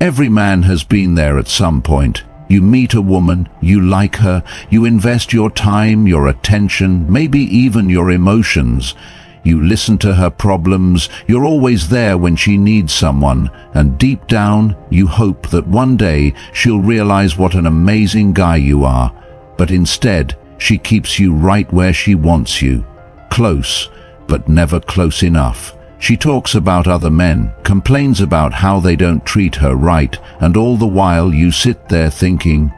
Every man has been there at some point. You meet a woman, you like her, you invest your time, your attention, maybe even your emotions. You listen to her problems, you're always there when she needs someone, and deep down, you hope that one day she'll realize what an amazing guy you are. But instead, she keeps you right where she wants you. Close, but never close enough. She talks about other men, complains about how they don't treat her right, and all the while you sit there thinking,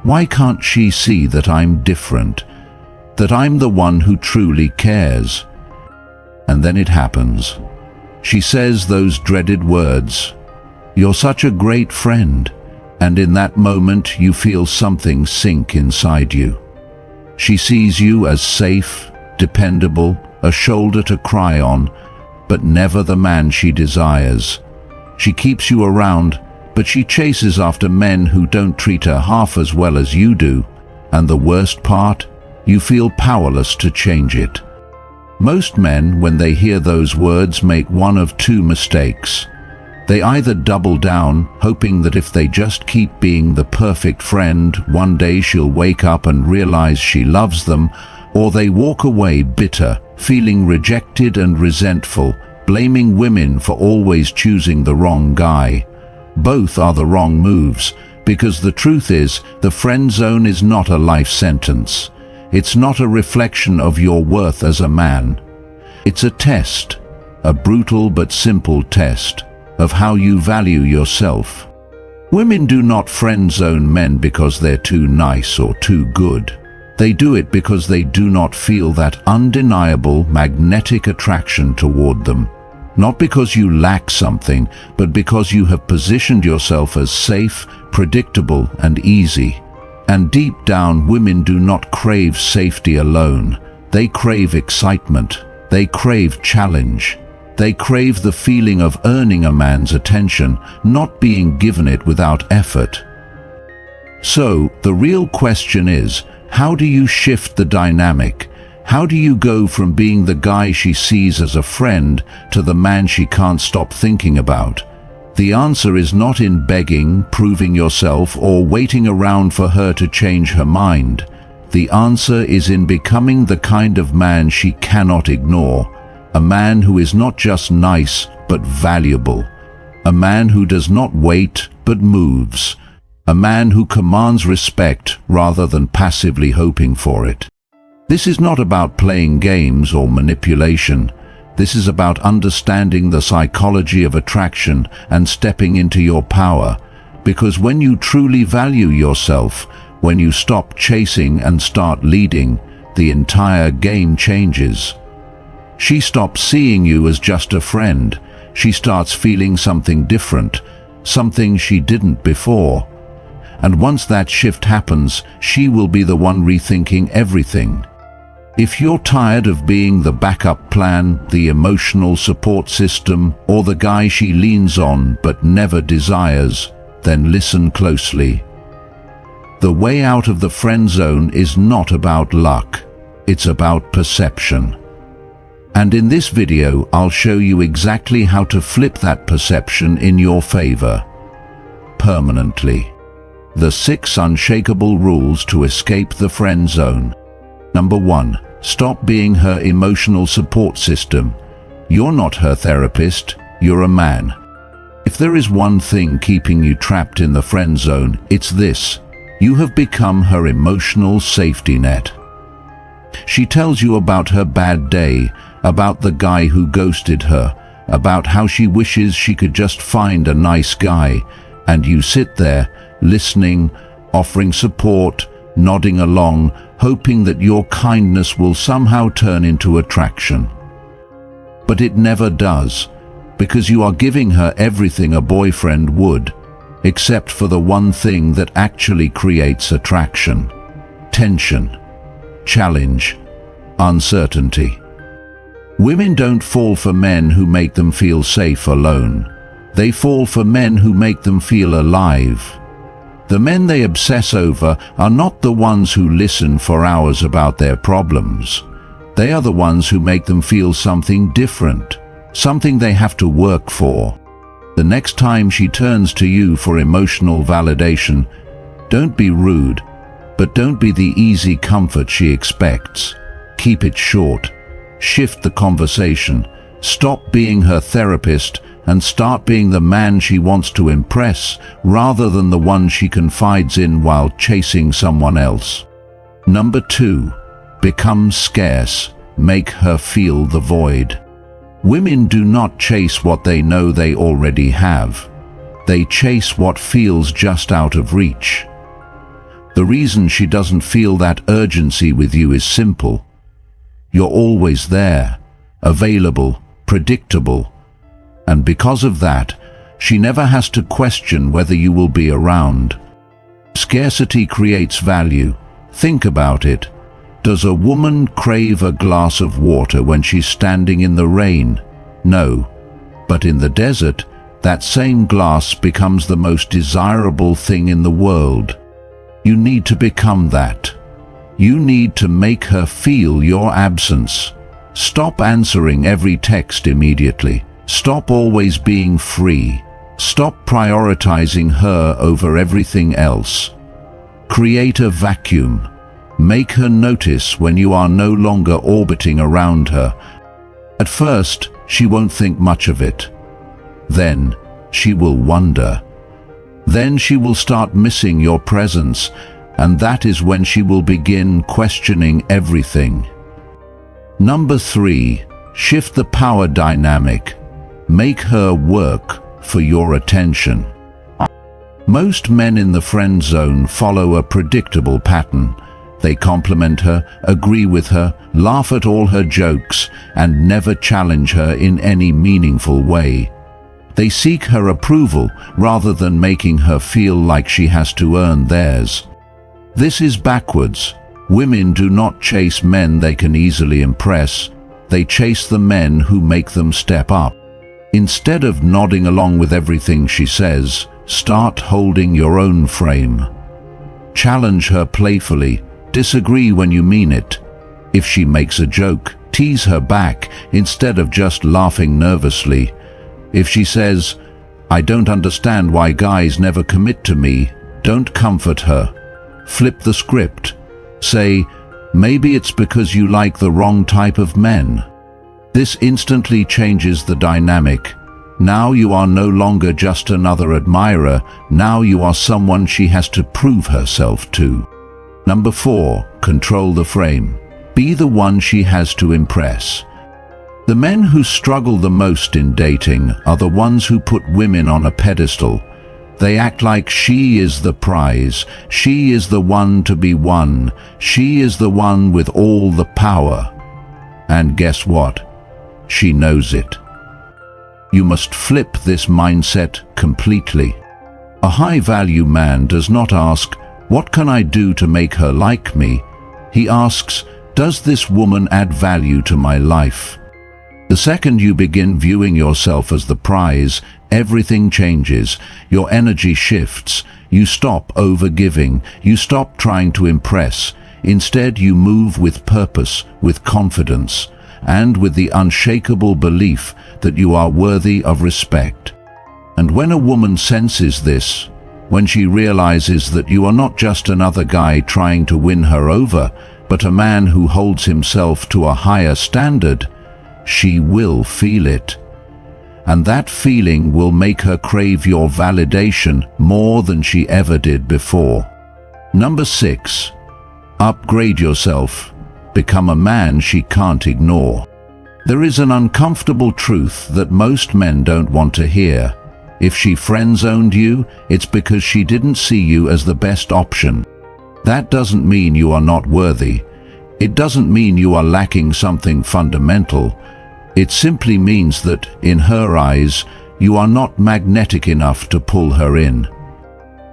why can't she see that I'm different? That I'm the one who truly cares? And then it happens. She says those dreaded words, "You're such a great friend," and in that moment you feel something sink inside you. She sees you as safe, dependable, a shoulder to cry on, but never the man she desires. She keeps you around, but she chases after men who don't treat her half as well as you do, and the worst part, you feel powerless to change it. Most men, when they hear those words, make one of two mistakes. They either double down, hoping that if they just keep being the perfect friend, one day she'll wake up and realize she loves them, or they walk away bitter, feeling rejected and resentful, blaming women for always choosing the wrong guy. Both are the wrong moves, because the truth is, the friend zone is not a life sentence. It's not a reflection of your worth as a man. It's a test, a brutal but simple test, of how you value yourself. Women do not friend zone men because they're too nice or too good. They do it because they do not feel that undeniable magnetic attraction toward them. Not because you lack something, but because you have positioned yourself as safe, predictable, and easy. And deep down, women do not crave safety alone. They crave excitement. They crave challenge. They crave the feeling of earning a man's attention, not being given it without effort. So, the real question is, how do you shift the dynamic? How do you go from being the guy she sees as a friend to the man she can't stop thinking about? The answer is not in begging, proving yourself, or waiting around for her to change her mind. The answer is in becoming the kind of man she cannot ignore. A man who is not just nice, but valuable. A man who does not wait, but moves. A man who commands respect rather than passively hoping for it. This is not about playing games or manipulation. This is about understanding the psychology of attraction and stepping into your power. Because when you truly value yourself, when you stop chasing and start leading, the entire game changes. She stops seeing you as just a friend. She starts feeling something different, something she didn't before. And once that shift happens, she will be the one rethinking everything. If you're tired of being the backup plan, the emotional support system, or the guy she leans on but never desires, then listen closely. The way out of the friend zone is not about luck. It's about perception. And in this video, I'll show you exactly how to flip that perception in your favor. Permanently. The 6 unshakable rules to escape the friend zone. Number 1. Stop being her emotional support system. You're not her therapist, you're a man. If there is one thing keeping you trapped in the friend zone, it's this. You have become her emotional safety net. She tells you about her bad day, about the guy who ghosted her, about how she wishes she could just find a nice guy, and you sit there, listening, offering support, nodding along, hoping that your kindness will somehow turn into attraction. But it never does, because you are giving her everything a boyfriend would, except for the one thing that actually creates attraction: tension, challenge, uncertainty. Women don't fall for men who make them feel safe alone. They fall for men who make them feel alive. The men they obsess over are not the ones who listen for hours about their problems. They are the ones who make them feel something different, something they have to work for. The next time she turns to you for emotional validation, don't be rude, but don't be the easy comfort she expects. Keep it short. Shift the conversation. Stop being her therapist and start being the man she wants to impress rather than the one she confides in while chasing someone else. Number 2, become scarce. Make her feel the void. Women do not chase what they know they already have. They chase what feels just out of reach. The reason she doesn't feel that urgency with you is simple. You're always there, available, predictable, and because of that, she never has to question whether you will be around. Scarcity creates value. Think about it. Does a woman crave a glass of water when she's standing in the rain? No. But in the desert, that same glass becomes the most desirable thing in the world. You need to become that. You need to make her feel your absence. Stop answering every text immediately. Stop always being free. Stop prioritizing her over everything else. Create a vacuum. Make her notice when you are no longer orbiting around her. At first, she won't think much of it. Then, she will wonder. Then she will start missing your presence, and that is when she will begin questioning everything. Number 3, shift the power dynamic. Make her work for your attention. Most men in the friend zone follow a predictable pattern. They compliment her, agree with her, laugh at all her jokes, and never challenge her in any meaningful way. They seek her approval rather than making her feel like she has to earn theirs. This is backwards. Women do not chase men they can easily impress. They chase the men who make them step up. Instead of nodding along with everything she says, start holding your own frame. Challenge her playfully. Disagree when you mean it. If she makes a joke, tease her back instead of just laughing nervously. If she says, "I don't understand why guys never commit to me," don't comfort her. Flip the script. Say, "Maybe it's because you like the wrong type of men." This instantly changes the dynamic. Now you are no longer just another admirer. Now you are someone she has to prove herself to. Number 4, control the frame. Be the one she has to impress. The men who struggle the most in dating are the ones who put women on a pedestal. They act like she is the prize, she is the one to be won, she is the one with all the power. And guess what? She knows it. You must flip this mindset completely. A high-value man does not ask, "What can I do to make her like me?" He asks, "Does this woman add value to my life?" The second you begin viewing yourself as the prize, everything changes. Your energy shifts. You stop overgiving. You stop trying to impress. Instead, you move with purpose, with confidence, and with the unshakable belief that you are worthy of respect. And when a woman senses this, when she realizes that you are not just another guy trying to win her over, but a man who holds himself to a higher standard, she will feel it. And that feeling will make her crave your validation more than she ever did before. Number 6, upgrade yourself. Become a man she can't ignore. There is an uncomfortable truth that most men don't want to hear. If she friend-zoned you, it's because she didn't see you as the best option. That doesn't mean you are not worthy. It doesn't mean you are lacking something fundamental. It simply means that, in her eyes, you are not magnetic enough to pull her in.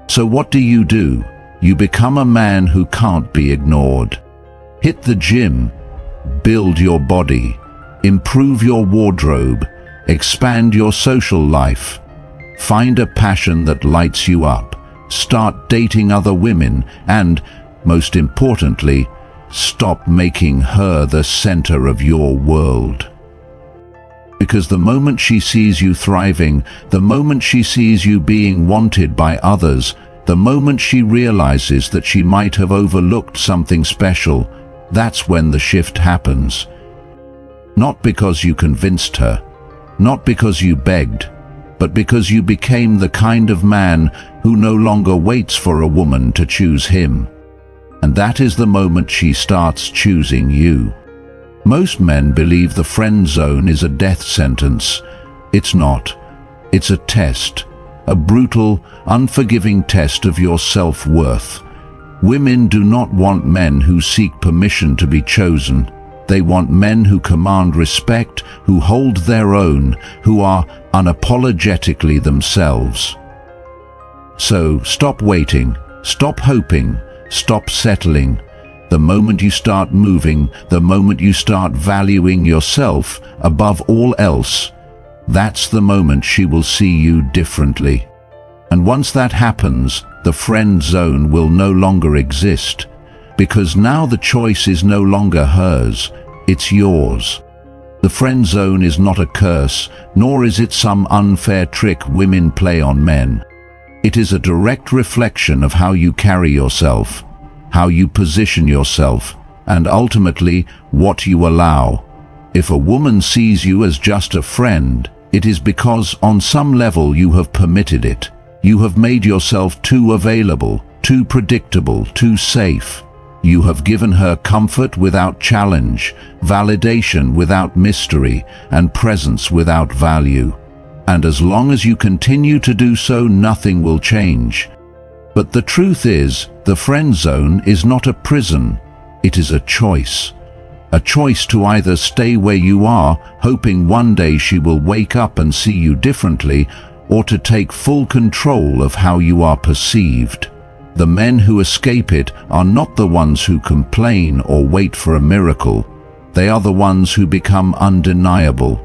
So what do? You become a man who can't be ignored. Hit the gym, build your body, improve your wardrobe, expand your social life. Find a passion that lights you up. Start dating other women and, most importantly, stop making her the center of your world. Because the moment she sees you thriving, the moment she sees you being wanted by others, the moment she realizes that she might have overlooked something special, that's when the shift happens. Not because you convinced her, not because you begged, but because you became the kind of man who no longer waits for a woman to choose him. And that is the moment she starts choosing you. Most men believe the friend zone is a death sentence. It's not. It's a test, a brutal, unforgiving test of your self-worth. Women do not want men who seek permission to be chosen. They want men who command respect, who hold their own, who are unapologetically themselves. So stop waiting, stop hoping, stop settling. The moment you start moving, the moment you start valuing yourself above all else, that's the moment she will see you differently. And once that happens, the friend zone will no longer exist, because now the choice is no longer hers, it's yours. The friend zone is not a curse, nor is it some unfair trick women play on men. It is a direct reflection of how you carry yourself, how you position yourself, and ultimately what you allow. If a woman sees you as just a friend, it is because on some level you have permitted it. You have made yourself too available, too predictable, too safe. You have given her comfort without challenge, validation without mystery, and presence without value. And as long as you continue to do so, nothing will change. But the truth is, the friend zone is not a prison. It is a choice. A choice to either stay where you are, hoping one day she will wake up and see you differently, or to take full control of how you are perceived. The men who escape it are not the ones who complain or wait for a miracle. They are the ones who become undeniable.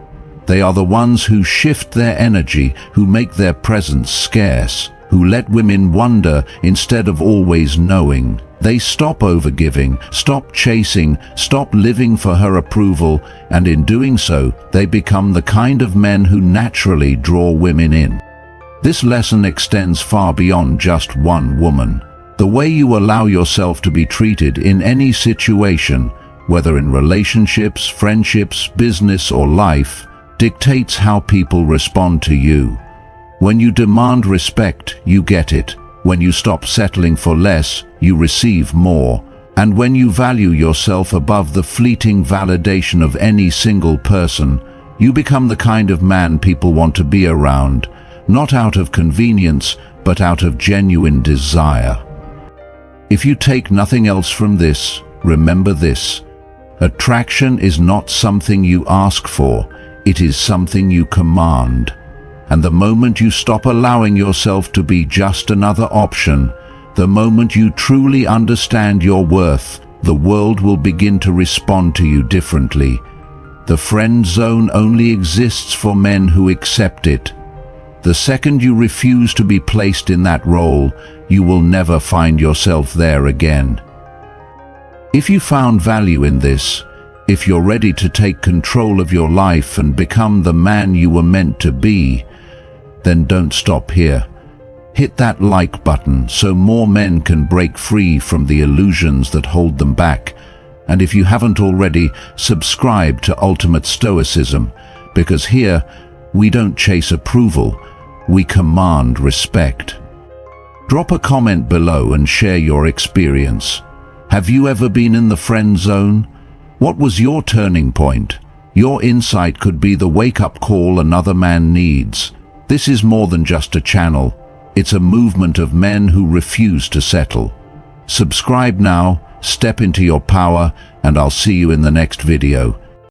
They are the ones who shift their energy, who make their presence scarce, who let women wonder instead of always knowing. They stop overgiving, stop chasing, stop living for her approval, and in doing so, they become the kind of men who naturally draw women in. This lesson extends far beyond just one woman. The way you allow yourself to be treated in any situation, whether in relationships, friendships, business, or life, dictates how people respond to you. When you demand respect, you get it. When you stop settling for less, you receive more. And when you value yourself above the fleeting validation of any single person, you become the kind of man people want to be around, not out of convenience, but out of genuine desire. If you take nothing else from this, remember this: attraction is not something you ask for, it is something you command. And the moment you stop allowing yourself to be just another option, the moment you truly understand your worth, the world will begin to respond to you differently. The friend zone only exists for men who accept it. The second you refuse to be placed in that role, you will never find yourself there again. If you found value in this, if you're ready to take control of your life and become the man you were meant to be, then don't stop here. Hit that like button so more men can break free from the illusions that hold them back. And if you haven't already, subscribe to Ultimate Stoicism, because here we don't chase approval, we command respect. Drop a comment below and share your experience. Have you ever been in the friend zone? What was your turning point? Your insight could be the wake-up call another man needs. This is more than just a channel. It's a movement of men who refuse to settle. Subscribe now, step into your power, and I'll see you in the next video.